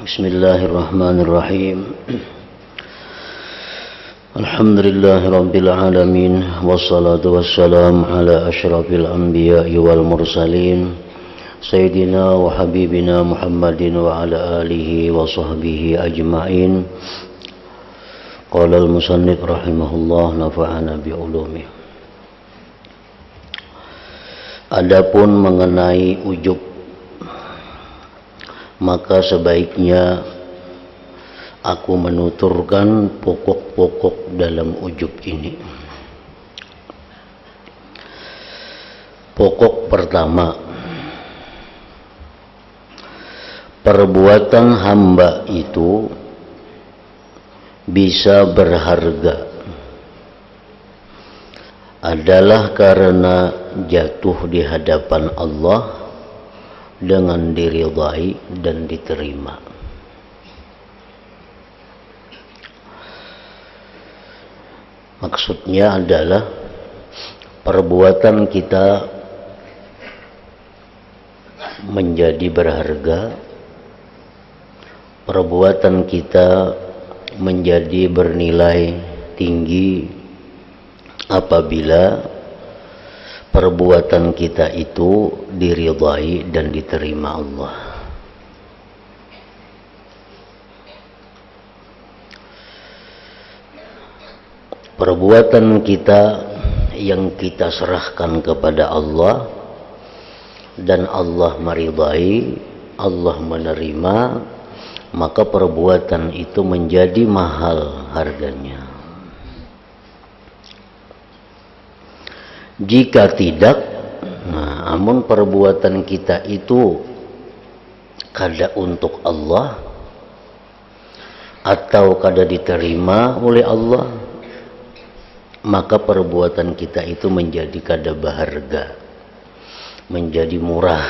Bismillahirrahmanirrahim. Alhamdulillahirabbil alamin wassalatu wassalamu ala asyrafil anbiya'i wal mursalin sayyidina wa habibina Muhammadin wa ala alihi wa sahbihi ajma'in. Qala al-musannif rahimahullah nafa'ana bi ulumih. Adapun mengenai ujub, maka sebaiknya aku menuturkan pokok-pokok dalam ujub ini. Pokok pertama, perbuatan hamba itu bisa berharga adalah karena jatuh di hadapan Allah dengan diridhai dan diterima. Maksudnya adalah perbuatan kita menjadi berharga, perbuatan kita menjadi bernilai tinggi apabila perbuatan kita itu diridhai dan diterima Allah. Perbuatan kita yang kita serahkan kepada Allah dan Allah meridhai, Allah menerima, maka perbuatan itu menjadi mahal harganya. Jika tidak, namun perbuatan kita itu kada untuk Allah atau kada diterima oleh Allah, maka perbuatan kita itu menjadi kada berharga, menjadi murah.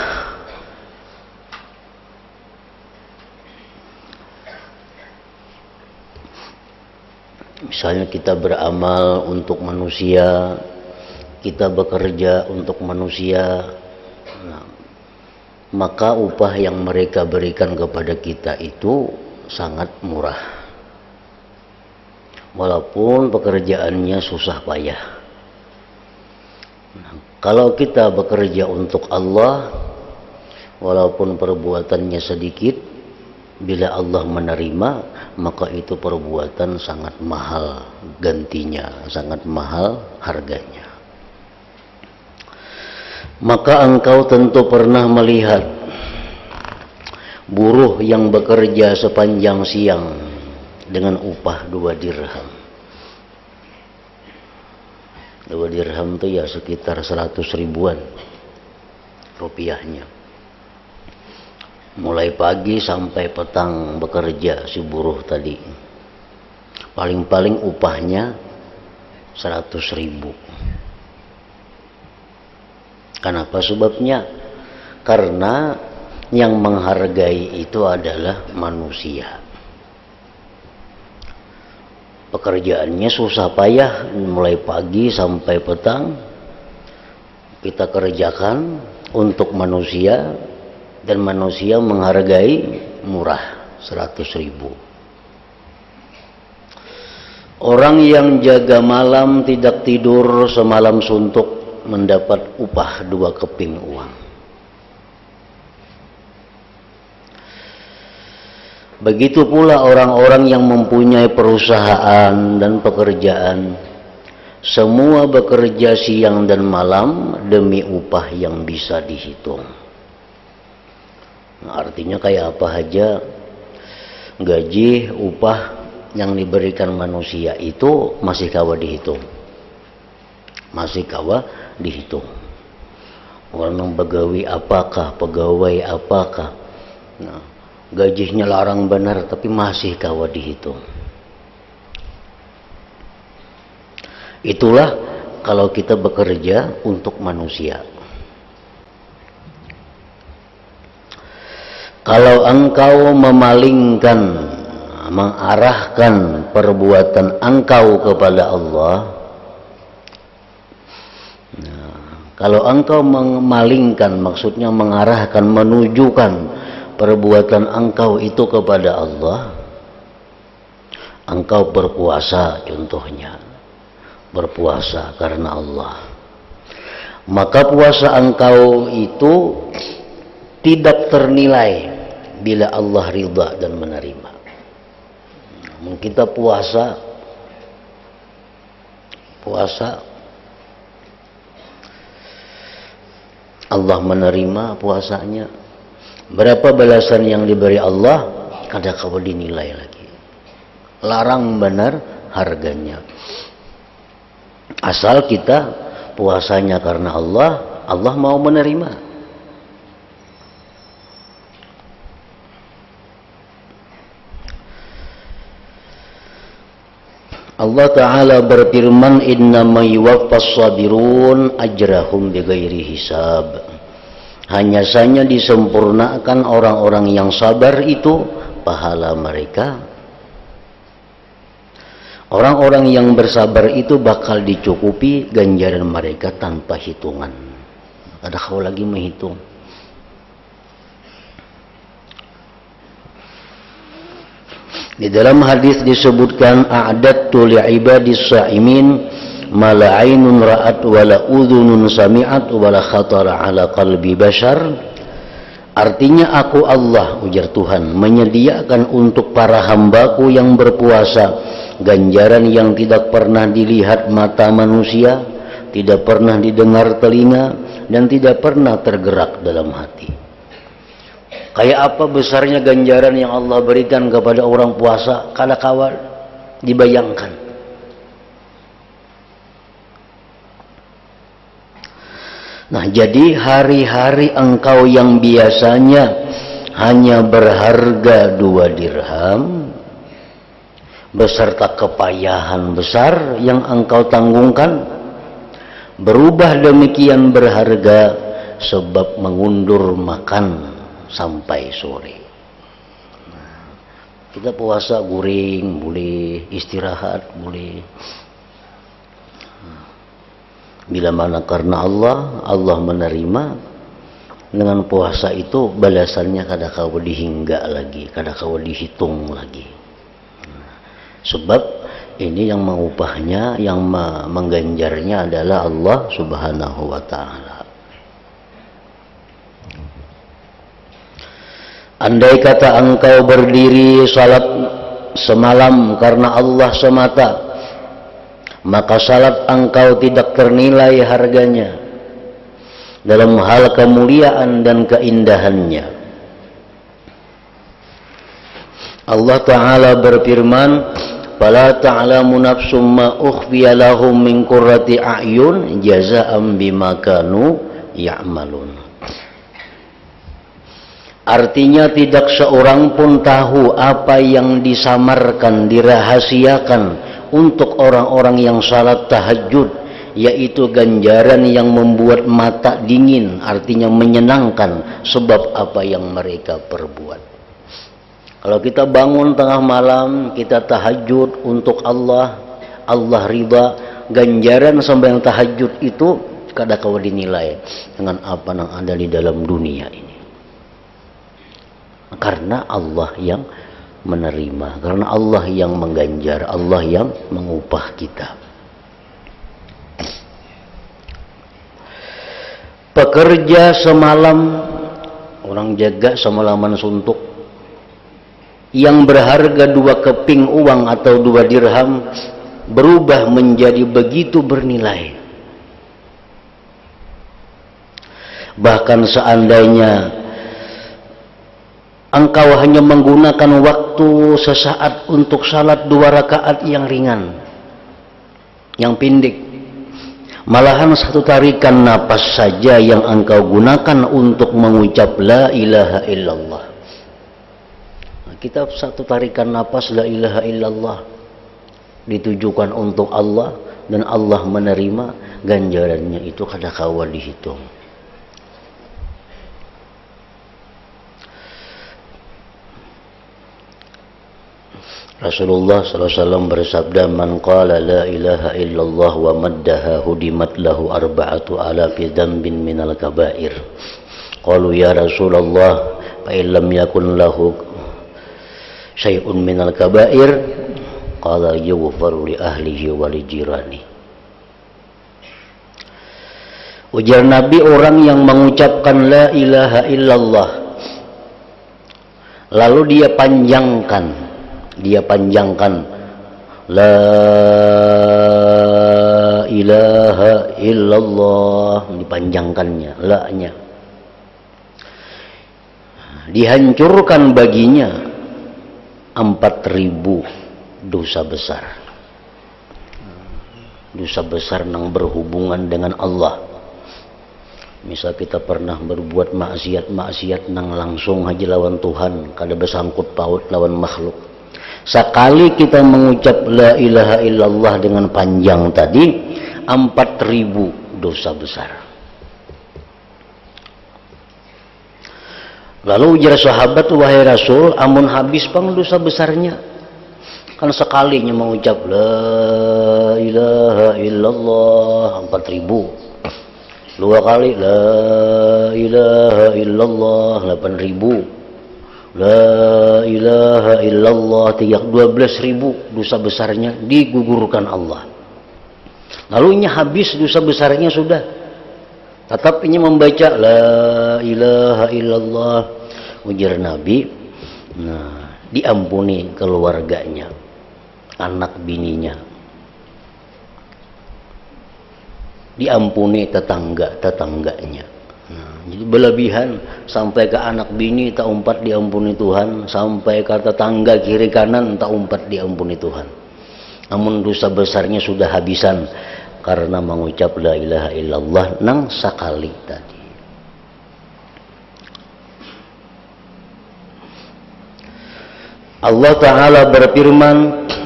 Misalnya kita beramal untuk manusia, kita bekerja untuk manusia, maka upah yang mereka berikan kepada kita itu sangat murah, walaupun pekerjaannya susah payah. Kalau kita bekerja untuk Allah, walaupun perbuatannya sedikit, bila Allah menerima, maka itu perbuatan sangat mahal gantinya, sangat mahal harganya. Maka engkau tentu pernah melihat buruh yang bekerja sepanjang siang dengan upah 2 dirham. 2 dirham itu ya sekitar 100 ribuan rupiahnya. Mulai pagi sampai petang bekerja si buruh tadi. Paling-paling upahnya 100 ribu. Kenapa sebabnya? Karena yang menghargai itu adalah manusia. Pekerjaannya susah payah, mulai pagi sampai petang kita kerjakan untuk manusia, dan manusia menghargai murah 100 ribu. Orang yang jaga malam tidak tidur semalam suntuk mendapat upah 2 keping uang. Begitu pula orang-orang yang mempunyai perusahaan dan pekerjaan, semua bekerja siang dan malam demi upah yang bisa dihitung. Nah, artinya kayak apa aja gaji, upah yang diberikan manusia itu masih kawa dihitung. Masih kawa dihitung. Orang pegawai apakah, nah, gajinya larang benar tapi masih kawa dihitung. Itulah kalau kita bekerja untuk manusia. Kalau engkau memalingkan, mengarahkan perbuatan engkau kepada Allah, kalau engkau memalingkan, maksudnya mengarahkan, menunjukkan perbuatan engkau itu kepada Allah, engkau berpuasa contohnya, berpuasa karena Allah, maka puasa engkau itu tidak ternilai bila Allah ridha dan menerima. Kita puasa Allah menerima puasanya, berapa balasan yang diberi Allah kada kau dinilai lagi, larang benar harganya. Asal kita puasanya karena Allah, Allah mau menerima. Allah Ta'ala berfirman, innama yuwaffas sabirun ajrahum bighairi hisab. Hanya saja disempurnakan orang-orang yang sabar itu pahala mereka. Orang-orang yang bersabar itu bakal dicukupi ganjaran mereka tanpa hitungan. Ada kau lagi menghitung. Di dalam hadis disebutkan, a'adtu li'ibadis sha'imin ma la 'ainun ra'at wa la udhunun sami'at wa la khatara 'ala qalbi bashar. Artinya aku Allah, ujar Tuhan, menyediakan untuk para hambaku yang berpuasa ganjaran yang tidak pernah dilihat mata manusia, tidak pernah didengar telinga, dan tidak pernah tergerak dalam hati. Kayak apa besarnya ganjaran yang Allah berikan kepada orang puasa, kada kawal dibayangkan. Nah, jadi hari-hari engkau yang biasanya hanya berharga 2 dirham beserta kepayahan besar yang engkau tanggungkan, berubah demikian berharga sebab mengundur makan sampai sore. Kita puasa guring boleh, istirahat boleh. Bila mana karena Allah, Allah menerima, dengan puasa itu balasannya kada kau dihingga lagi, kada kau dihitung lagi. Sebab ini yang mengupahnya, yang mengganjarnya adalah Allah Subhanahu wa Ta'ala. Andai kata engkau berdiri salat semalam karena Allah semata, maka salat engkau tidak ternilai harganya dalam hal kemuliaan dan keindahannya. Allah Ta'ala berfirman, fala ta'lamu nafsum ma ukhfiya lahum min qurrati a'yun jazaa'an bima kanu ya'malun. Artinya tidak seorang pun tahu apa yang disamarkan, dirahasiakan untuk orang-orang yang salat tahajud, yaitu ganjaran yang membuat mata dingin, artinya menyenangkan sebab apa yang mereka perbuat. Kalau kita bangun tengah malam, kita tahajud untuk Allah, Allah ridha, ganjaran sembahyang tahajud itu kada kau dinilai dengan apa yang ada di dalam dunia ini. Karena Allah yang menerima, karena Allah yang mengganjar, Allah yang mengupah kita. Pekerja semalam, orang jaga semalaman suntuk, yang berharga 2 keping uang atau 2 dirham berubah menjadi begitu bernilai. Bahkan seandainya engkau hanya menggunakan waktu sesaat untuk salat 2 rakaat yang ringan, yang pendek, malahan 1 tarikan napas saja yang engkau gunakan untuk mengucap la ilaha illallah. Kita 1 tarikan napas la ilaha illallah ditujukan untuk Allah dan Allah menerima, ganjarannya itu kada kawal dihitung. Rasulullah SAW bersabda, man qala la ilaha illallah wa maddaha hudimat lahu 4,000 dzambin minal kabair. Qalu ya Rasulullah fa illam yakun lahu syai'un minal kabair qala yughfaru li ahlihi wa li jirani. Ujar Nabi, orang yang mengucapkan la ilaha illallah lalu dia panjangkan la ilaha illallah, dipanjangkannya la-nya, dihancurkan baginya 4.000 dosa besar. Dosa besar yang berhubungan dengan Allah. Misal kita pernah berbuat maksiat nang langsung haji lawan Tuhan, kada bersangkut paut lawan makhluk. Sekali kita mengucap la ilaha illallah dengan panjang tadi, 4.000 dosa besar. Lalu ujar sahabat, wahai Rasul, amun habis pang dosa besarnya? Kan sekalinya mengucap la ilaha illallah 4.000, 2 kali la ilaha illallah 8.000, la ilaha illallah 12.000 dosa besarnya digugurkan Allah. Lalu ini habis dosa besarnya sudah, tetap ini membaca la ilaha illallah, ujar Nabi, nah diampuni keluarganya, anak bininya, diampuni tetangganya. Nah, jadi berlebihan sampai ke anak bini tak umpat diampuni Tuhan, sampai ke tetangga kiri kanan tak umpat diampuni Tuhan. Namun dosa besarnya sudah habisan karena mengucap la ilaha illallah nang sakali tadi. Allah Ta'ala berfirman,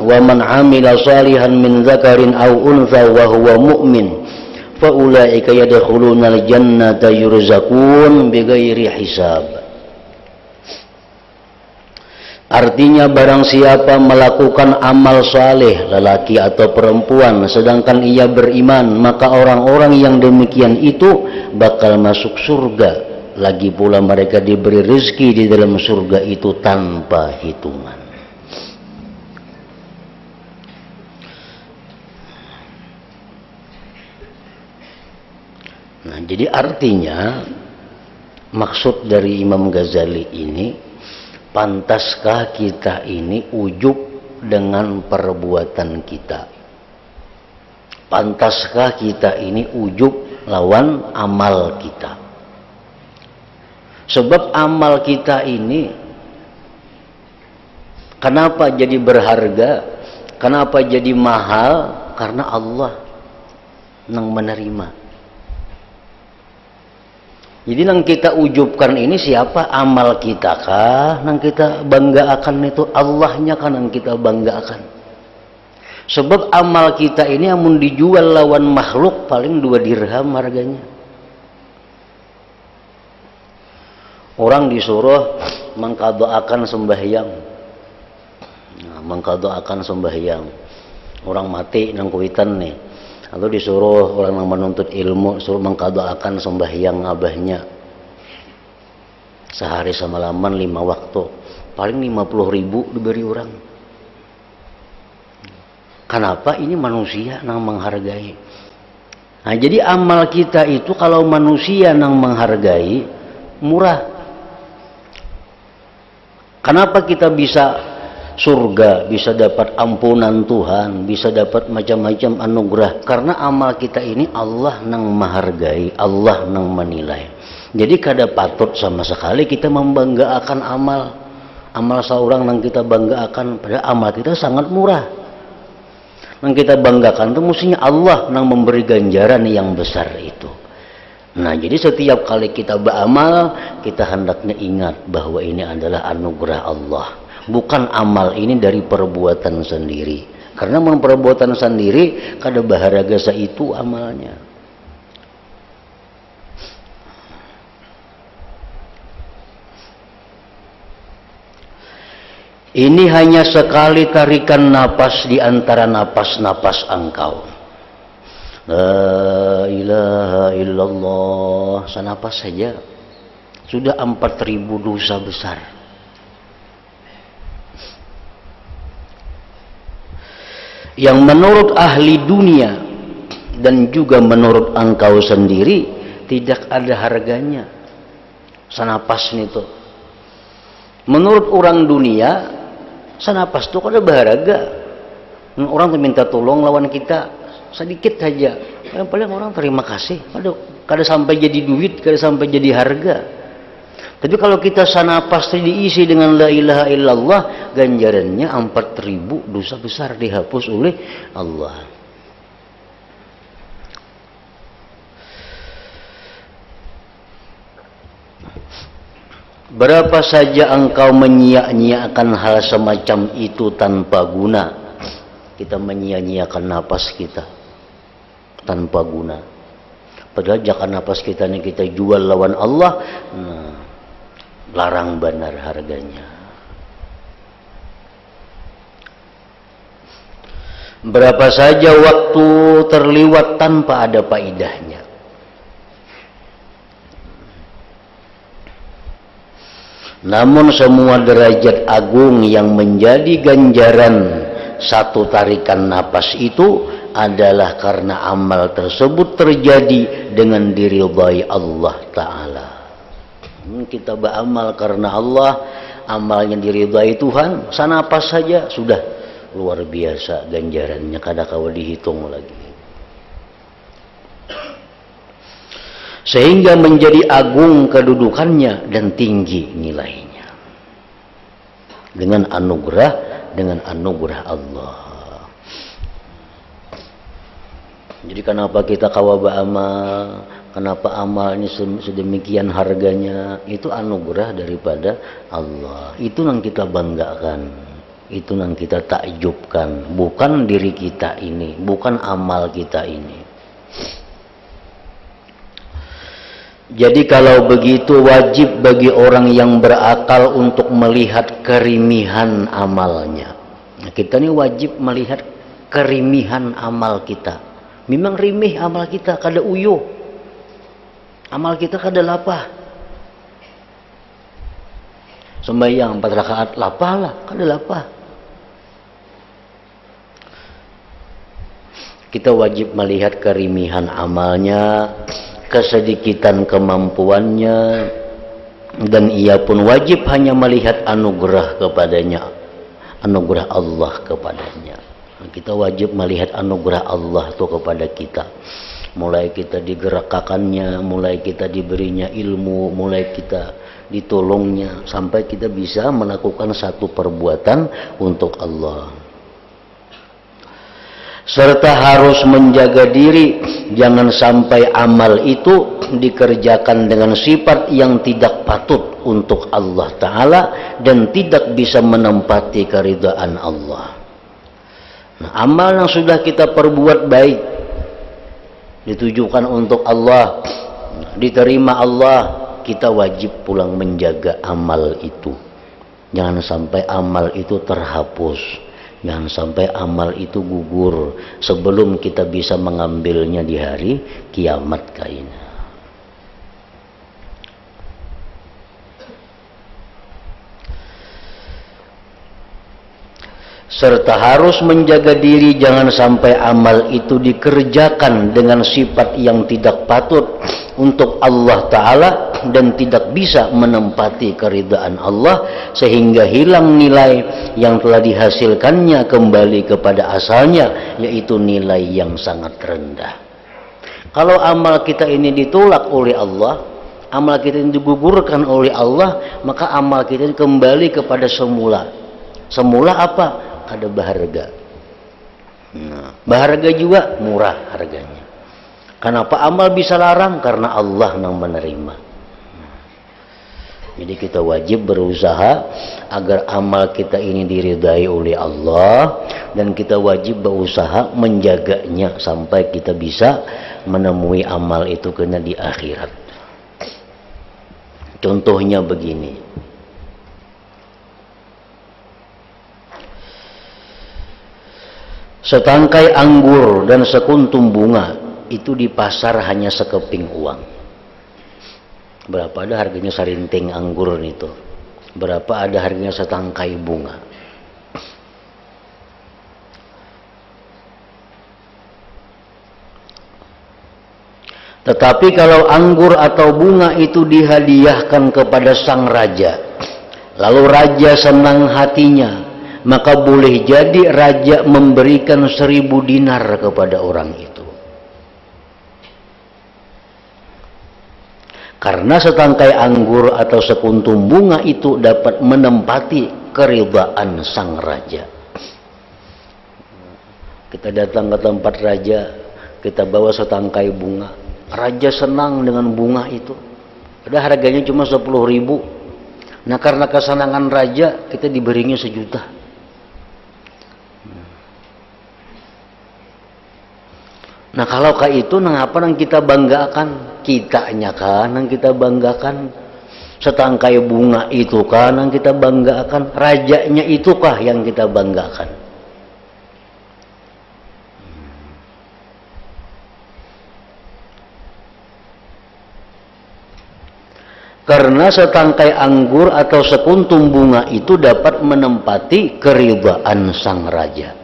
wa man amila salihan min dzakarin aw untha wa huwa mu'min fa ulaika yadkhulunal jannata yurzaqun bighairi hisab. Artinya barang siapa melakukan amal saleh, lelaki atau perempuan, sedangkan ia beriman, maka orang-orang yang demikian itu bakal masuk surga. Lagi pula mereka diberi rezeki di dalam surga itu tanpa hitungan. Nah, jadi artinya maksud dari Imam Ghazali ini, pantaskah kita ini ujub dengan perbuatan kita? Pantaskah kita ini ujub lawan amal kita? Sebab amal kita ini kenapa jadi berharga? Kenapa jadi mahal? Karena Allah yang menerima. Jadi yang kita ujubkan ini siapa? Amal kita kah? Yang kita banggakan itu Allahnya kan yang kita banggakan. Sebab amal kita ini amun dijual lawan makhluk paling 2 dirham harganya. Orang disuruh mengqada'akan sembahyang. Nah, mengqada'akan sembahyang. Orang mati nang kuitan nih. Lalu disuruh orang yang menuntut ilmu suruh mengqada'akan sembahyang abahnya. Sehari semalaman 5 waktu. Paling 50.000 diberi orang. Kenapa? Ini manusia yang menghargai. Nah, jadi amal kita itu kalau manusia yang menghargai murah. Kenapa kita bisa surga, bisa dapat ampunan Tuhan, bisa dapat macam-macam anugerah? Karena amal kita ini Allah yang menghargai, Allah yang menilai. Jadi kada patut sama sekali kita membanggakan amal seorang yang kita banggakan, padahal amal kita sangat murah. Yang kita banggakan itu mestinya Allah yang memberi ganjaran yang besar itu. Nah, jadi setiap kali kita beramal, kita hendaknya ingat bahwa ini adalah anugerah Allah. Bukan amal ini dari perbuatan sendiri. Karena perbuatan sendiri kada baharaga itu amalnya. Ini hanya sekali tarikan napas di antara napas-napas engkau. La ilaha illallah, senapas saja. Sudah 4.000 dosa besar. Yang menurut ahli dunia dan juga menurut engkau sendiri tidak ada harganya. Sanapas nih tuh. Menurut orang dunia, sanapas tuh kada berharga. Orang tuh minta tolong lawan kita sedikit saja. Yang paling orang terima kasih. Kada sampai jadi duit, kada sampai jadi harga. Tapi kalau kita sanapas diisi dengan la ilaha illallah, ganjarannya 4.000 dosa besar dihapus oleh Allah. Berapa saja engkau menyia-nyiakan hal semacam itu tanpa guna. Kita menyia-nyiakan napas kita tanpa guna. Padahal jika napas kita ini kita jual lawan Allah, larang benar harganya. Berapa saja waktu terlewat tanpa ada faedahnya. Namun semua derajat agung yang menjadi ganjaran satu tarikan napas itu adalah karena amal tersebut terjadi dengan diridhai Allah Ta'ala. Kita beramal karena Allah, amalnya diridhai Tuhan, sanapas saja sudah luar biasa ganjarannya, kada kawa dihitung lagi. Sehingga menjadi agung kedudukannya dan tinggi nilainya dengan anugerah Allah. Jadi kenapa kita kawa beramal? Kenapa amal ini sedemikian harganya? Itu anugerah daripada Allah. Itu yang kita banggakan. Itu yang kita takjubkan. Bukan diri kita ini. Bukan amal kita ini. Jadi kalau begitu wajib bagi orang yang berakal untuk melihat kerimihan amalnya. Nah, kita ini wajib melihat kerimihan amal kita. Memang rimih amal kita, kada uyuh. Amal kita kada lapah. Sembahyang 4 rakaat lapah lah, kada lapah. Kita wajib melihat kerimihan amalnya, kesedikitan kemampuannya, dan ia pun wajib hanya melihat anugerah kepadanya, anugerah Allah kepadanya. Kita wajib melihat anugerah Allah itu kepada kita. Mulai kita digerakkannya, mulai kita diberinya ilmu, mulai kita ditolongnya, sampai kita bisa melakukan satu perbuatan untuk Allah. Serta harus menjaga diri jangan sampai amal itu dikerjakan dengan sifat yang tidak patut untuk Allah Ta'ala dan tidak bisa menempati keridhaan Allah. Nah, amal yang sudah kita perbuat baik, ditujukan untuk Allah, diterima Allah, kita wajib pulang menjaga amal itu. Jangan sampai amal itu terhapus. Jangan sampai amal itu gugur sebelum kita bisa mengambilnya di hari kiamat kaina. Serta harus menjaga diri jangan sampai amal itu dikerjakan dengan sifat yang tidak patut untuk Allah Ta'ala dan tidak bisa menempati keridhaan Allah sehingga hilang nilai yang telah dihasilkannya kembali kepada asalnya, yaitu nilai yang sangat rendah. Kalau amal kita ini ditolak oleh Allah, amal kita ini digugurkan oleh Allah, maka amal kita ini kembali kepada semula. Semula apa? Ada berharga. Nah, berharga juga murah harganya. Kenapa amal bisa larang? Karena Allah yang menerima. Jadi kita wajib berusaha agar amal kita ini diridai oleh Allah, dan kita wajib berusaha menjaganya sampai kita bisa menemui amal itu kena di akhirat. Contohnya begini. Setangkai anggur dan sekuntum bunga itu di pasar hanya sekeping uang. Berapa ada harganya sarinting anggur itu? Berapa ada harganya setangkai bunga? Tetapi kalau anggur atau bunga itu dihadiahkan kepada sang raja, lalu raja senang hatinya, maka boleh jadi raja memberikan 1000 dinar kepada orang itu. Karena setangkai anggur atau sekuntum bunga itu dapat menempati keridhaan sang raja. Kita datang ke tempat raja, kita bawa setangkai bunga. Raja senang dengan bunga itu. Ada harganya cuma 10.000. Nah, karena kesenangan raja, kita diberinya 1 juta. Nah, kalau kayak itu, mengapa yang kita banggakan? Kitanya kan yang kita banggakan. Setangkai bunga itu kan yang kita banggakan. Rajanya itukah yang kita banggakan? Karena setangkai anggur atau sekuntum bunga itu dapat menempati keridhaan sang raja.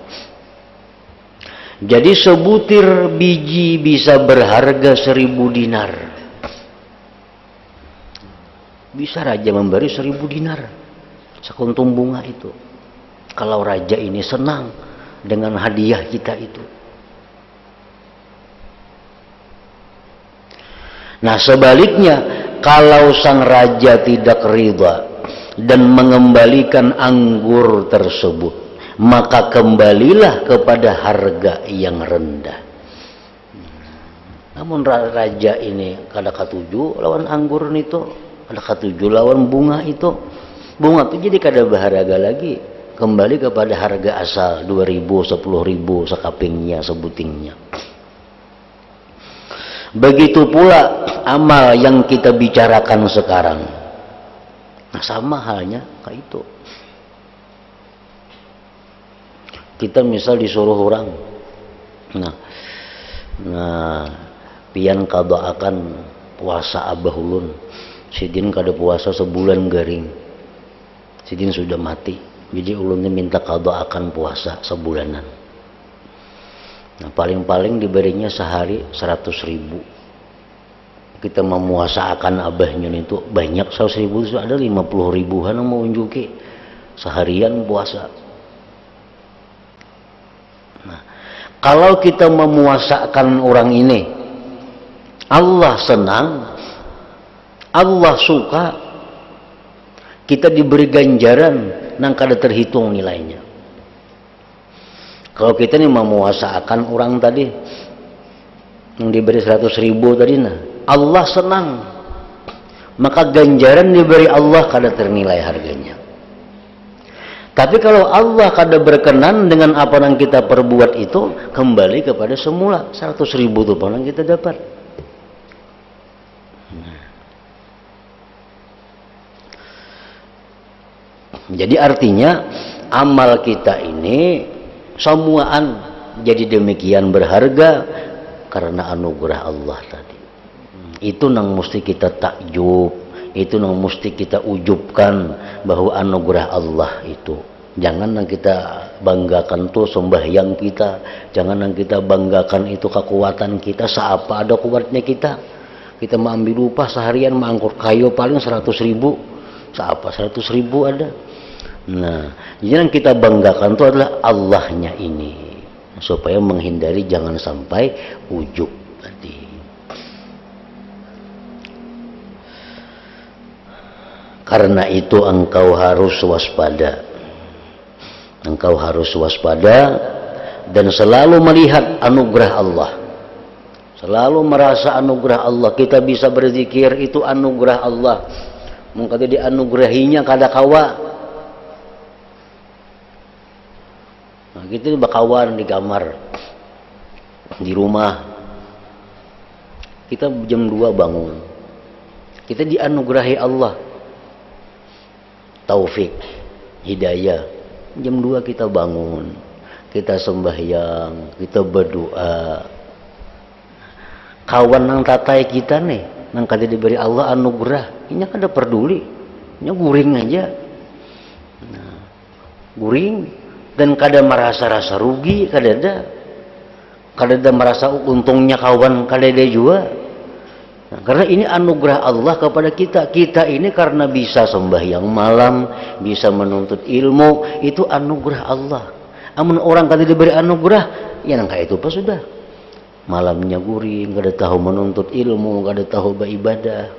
Jadi sebutir biji bisa berharga 1000 dinar. Bisa raja memberi 1000 dinar sekuntum bunga itu. Kalau raja ini senang dengan hadiah kita itu. Nah, sebaliknya, kalau sang raja tidak ridha dan mengembalikan anggur tersebut, maka kembalilah kepada harga yang rendah. Namun raja ini kada katuju lawan anggur itu, kada katuju lawan bunga itu. Bunga itu jadi kada berharga lagi, kembali kepada harga asal 2.000, 10.000 sekapingnya, sebutingnya. Begitu pula amal yang kita bicarakan sekarang. Nah, sama halnya kayak itu. Kita misal disuruh orang, nah pian kadoakan puasa abah ulun, sidin kada puasa sebulan garing, sidin sudah mati, jadi ulunnya minta kadoakan puasa sebulanan. Nah, paling-paling diberinya sehari 100.000. Kita memuasakan abahnya itu banyak, 100.000 itu ada 50.000-an yang mau unjuki seharian puasa. Nah, kalau kita memuasakan orang ini, Allah senang, Allah suka, kita diberi ganjaran nang kada terhitung nilainya. Kalau kita nih memuasakan orang tadi yang diberi 100.000 tadi, nah Allah senang, maka ganjaran diberi Allah kada ternilai harganya. Tapi kalau Allah kada berkenan dengan apa yang kita perbuat itu, kembali kepada semula 100.000 itu pun yang kita dapat. Jadi artinya amal kita ini semuaan jadi demikian berharga karena anugerah Allah tadi. Itu nang mesti kita takjub, itu nang mesti kita ujubkan bahwa anugerah Allah itu. Jangan nang kita banggakan tuh sembahyang kita, jangan nang kita banggakan itu kekuatan kita, seapa ada kuatnya kita. Kita mengambil upah seharian mengangkut kayu paling 100.000, seapa 100.000 ada. Nah, yang kita banggakan itu adalah Allahnya ini, supaya menghindari jangan sampai ujub tadi. Karena itu engkau harus waspada. Engkau harus waspada dan selalu melihat anugerah Allah. Selalu merasa anugerah Allah. Kita bisa berzikir itu anugerah Allah. Mungkin dianugerahinya kada kawa. Nah, kita bakawan di kamar, di rumah. Kita jam 2 bangun. Kita dianugerahi Allah taufik, hidayah. Jam 2 kita bangun, kita sembahyang, kita berdoa. Kawan nang tatai kita nih, nang kada diberi Allah anugerah, inya kada peduli, inya guring aja. Nah, guring dan kada merasa rasa rugi, kada ada merasa untungnya kawan, kada ada juga. Nah, karena ini anugerah Allah kepada kita. Kita ini karena bisa sembahyang malam, bisa menuntut ilmu, itu anugerah Allah. Amun orang kada diberi anugerah, ya nang kayak itu pas sudah. Malamnya guring, kada tahu menuntut ilmu, kada tahu beribadah.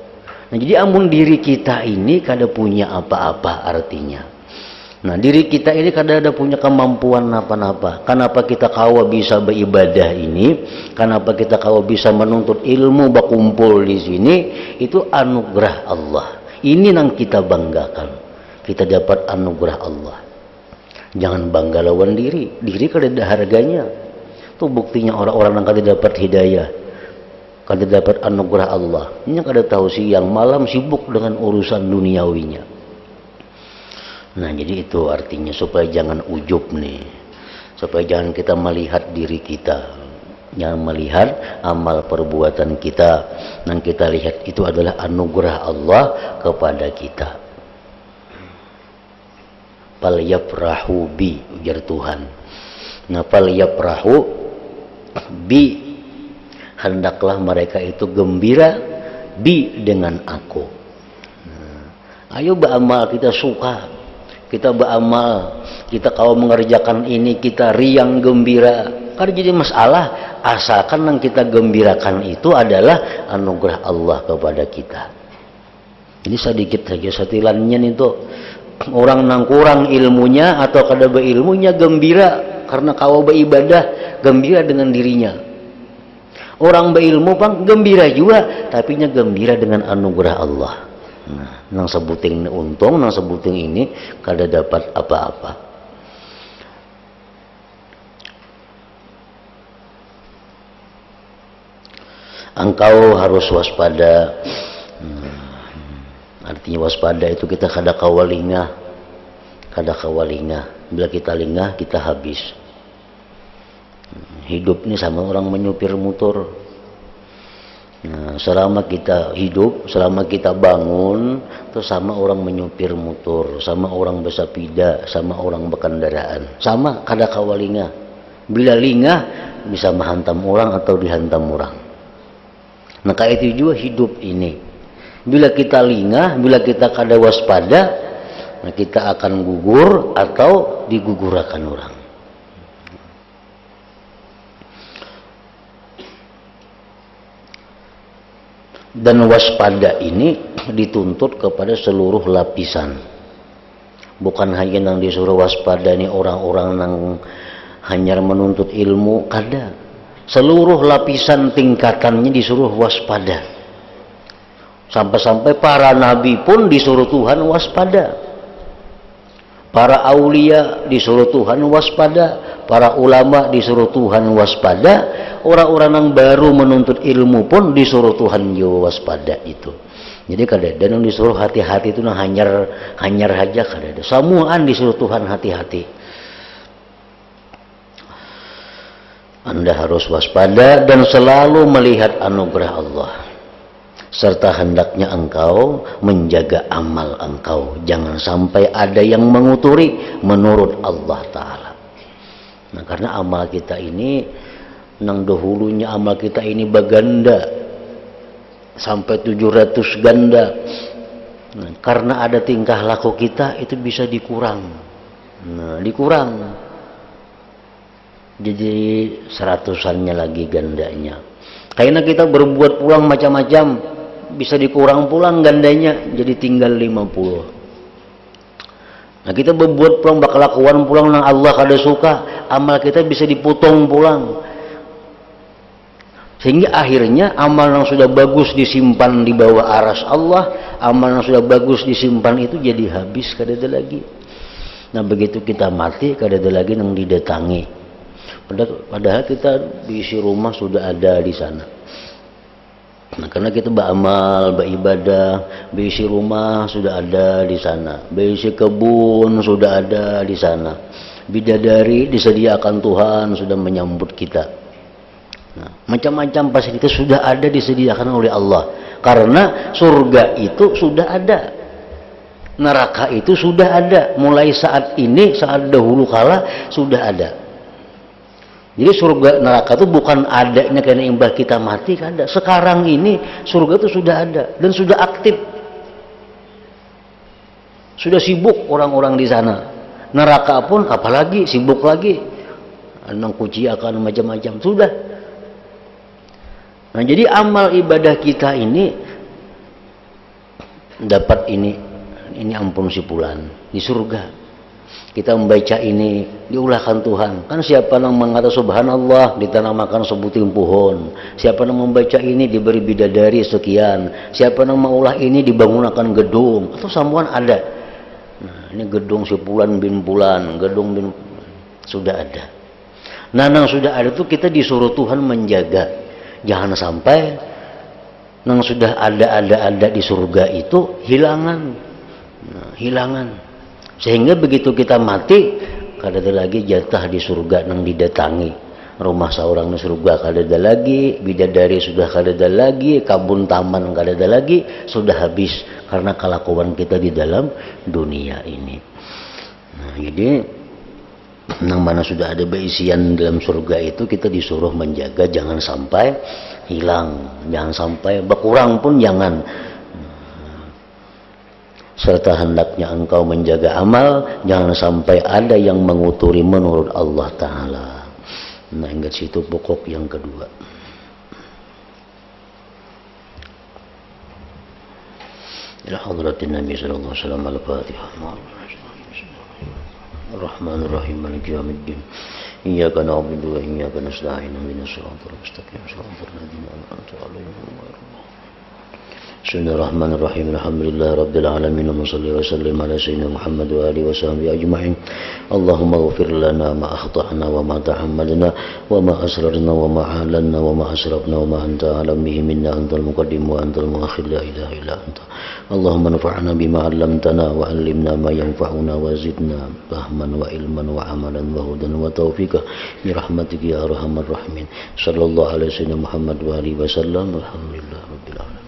Nah, jadi amun diri kita ini kada punya apa-apa artinya. Nah, diri kita ini kada ada punya kemampuan apa-apa. Kenapa kita kawa bisa beribadah ini? Kenapa kita kawa bisa menuntut ilmu, berkumpul di sini? Itu anugerah Allah. Ini yang kita banggakan. Kita dapat anugerah Allah. Jangan bangga lawan diri. Diri kada ada harganya. Itu buktinya orang-orang yang kada dapat hidayah, kada dapat anugerah Allah. Ini kada tahu siang malam sibuk dengan urusan duniawinya. Nah, jadi itu artinya supaya jangan ujub nih, supaya jangan kita melihat diri kita, jangan melihat amal perbuatan kita, yang kita lihat itu adalah anugerah Allah kepada kita. Fal yafrahu bi, ujar Tuhan. Nah, fal yafrahu bi, hendaklah mereka itu gembira bi dengan aku. Nah, ayo beramal, kita suka. Kita beramal, kita kalau mengerjakan ini kita riang gembira. Karena jadi masalah, asalkan yang kita gembirakan itu adalah anugerah Allah kepada kita. Ini sedikit saja setilannya itu. Orang nang kurang ilmunya atau kada berilmunya gembira karena kau beribadah, gembira dengan dirinya. Orang berilmu pang gembira juga, tapi nya gembira dengan anugerah Allah. Nah, nang sebuting untung, nang sebuting ini kada dapat apa-apa. Engkau harus waspada. Artinya waspada itu kita kada kawalingah, kada kawalingah. Bila kita lingah kita habis. Hidup ini sama orang menyupir motor. Nah, selama kita hidup, selama kita bangun, itu sama orang menyupir motor, sama orang bersepeda, sama orang berkendaraan, sama kada kawalingah. Bila lingah bisa menghantam orang atau dihantam orang. Nah, kayak itu juga hidup ini. Bila kita lingah, bila kita kada waspada, nah kita akan gugur atau digugurkan orang. Dan waspada ini dituntut kepada seluruh lapisan. Bukan hanya yang disuruh waspada ini orang-orang yang hanya menuntut ilmu, kada. Seluruh lapisan tingkatannya disuruh waspada. Sampai-sampai para nabi pun disuruh Tuhan waspada. Para aulia disuruh Tuhan waspada. Para ulama disuruh Tuhan waspada. Orang-orang yang baru menuntut ilmu pun disuruh Tuhan juga waspada itu. Jadi kada ada yang disuruh hati-hati itu nah hanyar aja kada ada. Semuaan disuruh Tuhan hati-hati. Anda harus waspada dan selalu melihat anugerah Allah. Serta hendaknya engkau menjaga amal engkau. Jangan sampai ada yang menguturi menurut Allah Ta'ala. Nah, karena amal kita ini, nang dahulunya amal kita ini baganda. Sampai 700 ganda. Nah, karena ada tingkah laku kita, itu bisa dikurang. Nah, dikurang. Jadi 100-annya lagi gandanya. Karena kita berbuat pulang macam-macam. Bisa dikurang pulang gandanya jadi tinggal 50. Nah, kita berbuat pulang kelakuan pulang nang Allah kada suka, amal kita bisa dipotong pulang. Sehingga akhirnya amal yang sudah bagus disimpan di bawah aras Allah, amal yang sudah bagus disimpan itu jadi habis kada ada lagi. Nah, begitu kita mati kada ada lagi yang didatangi. Padahal kita diisi rumah sudah ada di sana. Nah, karena kita beramal, beribadah, berisi rumah sudah ada di sana, berisi kebun sudah ada di sana, bidadari disediakan Tuhan sudah menyambut kita. Nah, macam-macam fasilitas sudah ada disediakan oleh Allah. Karena surga itu sudah ada, neraka itu sudah ada, mulai saat ini, saat dahulu kala sudah ada. Jadi surga neraka itu bukan adanya karena imbal kita mati, ada. Sekarang ini surga itu sudah ada dan sudah aktif, sudah sibuk orang-orang di sana. Neraka pun apalagi sibuk lagi, nang kuci akan macam-macam sudah. Nah, jadi amal ibadah kita ini dapat ini ampun si fulan di surga. Kita membaca ini diulahkan Tuhan. Kan siapa yang mengata subhanallah ditanamakan sebuting pohon. Siapa yang membaca ini diberi bidadari sekian. Siapa yang mengulah ini dibangunkan gedung atau sambungan ada. Nah, ini gedung si fulan bin fulan, gedung bin sudah ada. Nah, yang sudah ada itu kita disuruh Tuhan menjaga. Jangan sampai yang sudah ada di surga itu hilangan. Nah, hilangan. Sehingga begitu kita mati, kada ada lagi jatah di surga nang didatangi. Rumah seorang di surga kada ada lagi, bidadari sudah kada ada lagi, kabun taman kada ada lagi, sudah habis karena kelakuan kita di dalam dunia ini. Nah, jadi nang mana sudah ada beisian dalam surga itu kita disuruh menjaga jangan sampai hilang, jangan sampai berkurang pun jangan. Serta hendaknya engkau menjaga amal jangan sampai ada yang menguturi menurut Allah Ta'ala. Nah, ingat situ pokok yang kedua. Ila hadratin Nabi sallallahu alaihi wasallam al-Fatihah. Ar-Rahmanir Rahim Maliki Yaumiddin. Iyyaka na'budu wa iyyaka nasta'in. Ihdinas siratal mustaqim. Siratal ladzina an'amta 'alaihim. Bismillahirrahmanirrahim. Alhamdulillahirabbil alamin. Wassalli wa sallim ala sayyidina Muhammad wa alihi washabbihi ajma'in. Allahumma ighfir lana ma akhta'na wa ma ta'ammadna wa ma asrarna wa ma a'lanna wa ma asrafna wa ma anta a'lam bihi minna antal muqaddim wa antal muakhir la ilaha illa anta. Allahumma anfa'na bima 'allamtana wa 'allimna ma yanfa'una wa zidna fahman wa ilman wa amalan wa hudan wa taufiqa bi rahmatika ya arhamar rahimin. Sallallahu alaihi wasallam Muhammad wa alihi wasallam. Alhamdulillahirabbil alamin.